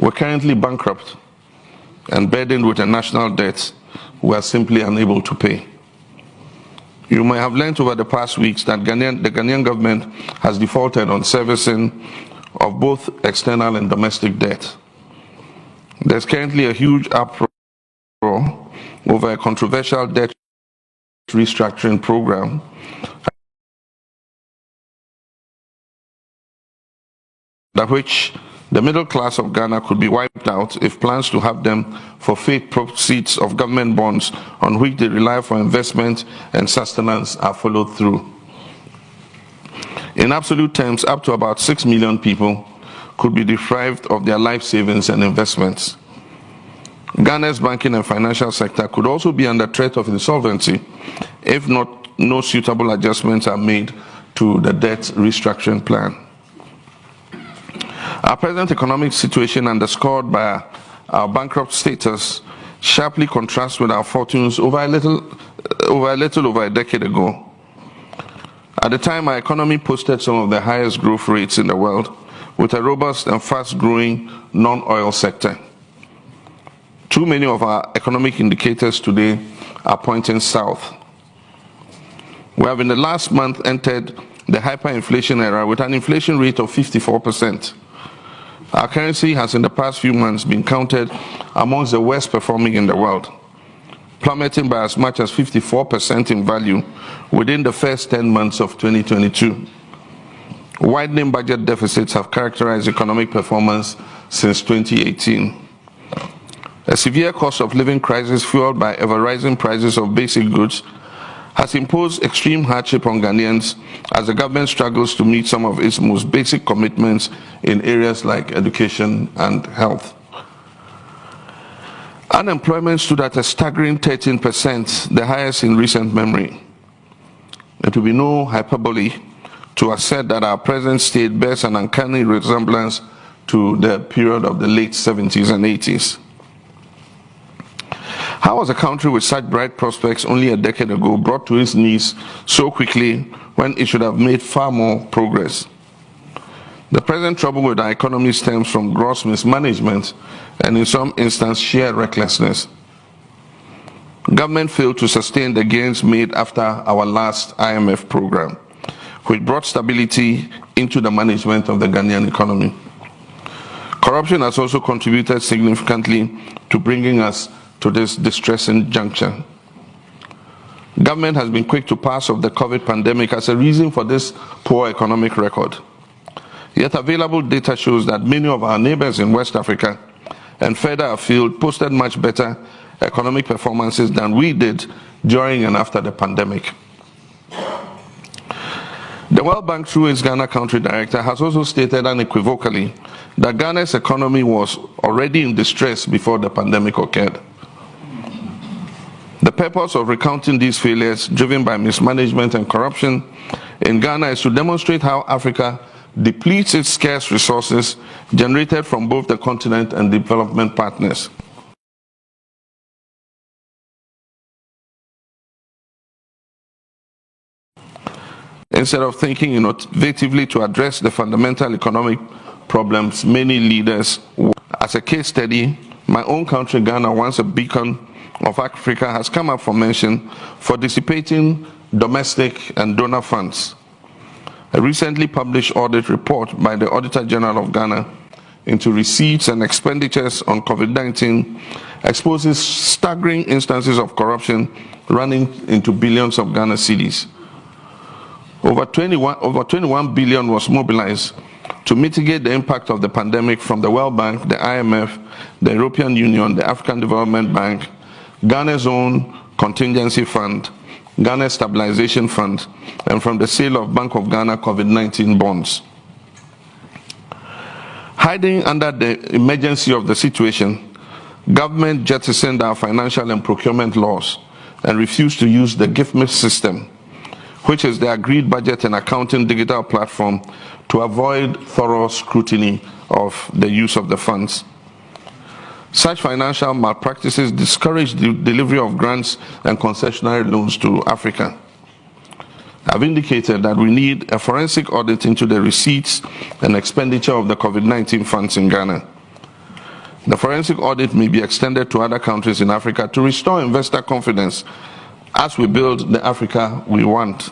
were currently bankrupt and burdened with a national debt we are simply unable to pay. You may have learned over the past weeks that the Ghanaian government has defaulted on servicing of both external and domestic debt. There's currently a huge uproar over a controversial debt restructuring program under which the middle class of Ghana could be wiped out if plans to have them forfeit proceeds of government bonds on which they rely for investment and sustenance are followed through. In absolute terms, up to about 6 million people could be deprived of their life savings and investments. Ghana's banking and financial sector could also be under threat of insolvency if no suitable adjustments are made to the debt restructuring plan. Our present economic situation, underscored by our bankrupt status, sharply contrasts with our fortunes over a little over a decade ago. At the time, our economy posted some of the highest growth rates in the world, with a robust and fast-growing non-oil sector. Too many of our economic indicators today are pointing south. We have in the last month entered the hyperinflation era with an inflation rate of 54%. Our currency has in the past few months been counted amongst the worst performing in the world, plummeting by as much as 54% in value within the first 10 months of 2022. Widening budget deficits have characterized economic performance since 2018. A severe cost of living crisis fueled by ever-rising prices of basic goods has imposed extreme hardship on Ghanaians as the government struggles to meet some of its most basic commitments in areas like education and health. Unemployment stood at a staggering 13%, the highest in recent memory. It will be no hyperbole to assert that our present state bears an uncanny resemblance to the period of the late 70s and 80s. How was a country with such bright prospects only a decade ago brought to its knees so quickly when it should have made far more progress? The present trouble with our economy stems from gross mismanagement and in some instances sheer recklessness. Government failed to sustain the gains made after our last IMF program, which brought stability into the management of the Ghanaian economy. Corruption has also contributed significantly to bringing us to this distressing juncture. Government has been quick to pass off the COVID pandemic as a reason for this poor economic record. Yet available data shows that many of our neighbors in West Africa and further afield posted much better economic performances than we did during and after the pandemic. The World Bank, through its Ghana country director, has also stated unequivocally that Ghana's economy was already in distress before the pandemic occurred. The purpose of recounting these failures, driven by mismanagement and corruption in Ghana, is to demonstrate how Africa depletes its scarce resources generated from both the continent and development partners. Instead of thinking innovatively to address the fundamental economic problems many leaders, as a case study, my own country, Ghana, once a beacon of Africa, has come up for mention for dissipating domestic and donor funds. A recently published audit report by the Auditor General of Ghana into receipts and expenditures on COVID-19 exposes staggering instances of corruption running into billions of Ghana cedis. Over 21 billion was mobilized to mitigate the impact of the pandemic from the World Bank, the IMF, the European Union, the African Development Bank, Ghana's own contingency fund, Ghana's stabilization fund, and from the sale of Bank of Ghana COVID-19 bonds. Hiding under the emergency of the situation, government jettisoned our financial and procurement laws and refused to use the GIFMIS system, which is the agreed budget and accounting digital platform, to avoid thorough scrutiny of the use of the funds. Such financial malpractices discourage the delivery of grants and concessionary loans to Africa. I've indicated that we need a forensic audit into the receipts and expenditure of the COVID-19 funds in Ghana. The forensic audit may be extended to other countries in Africa to restore investor confidence as we build the Africa we want.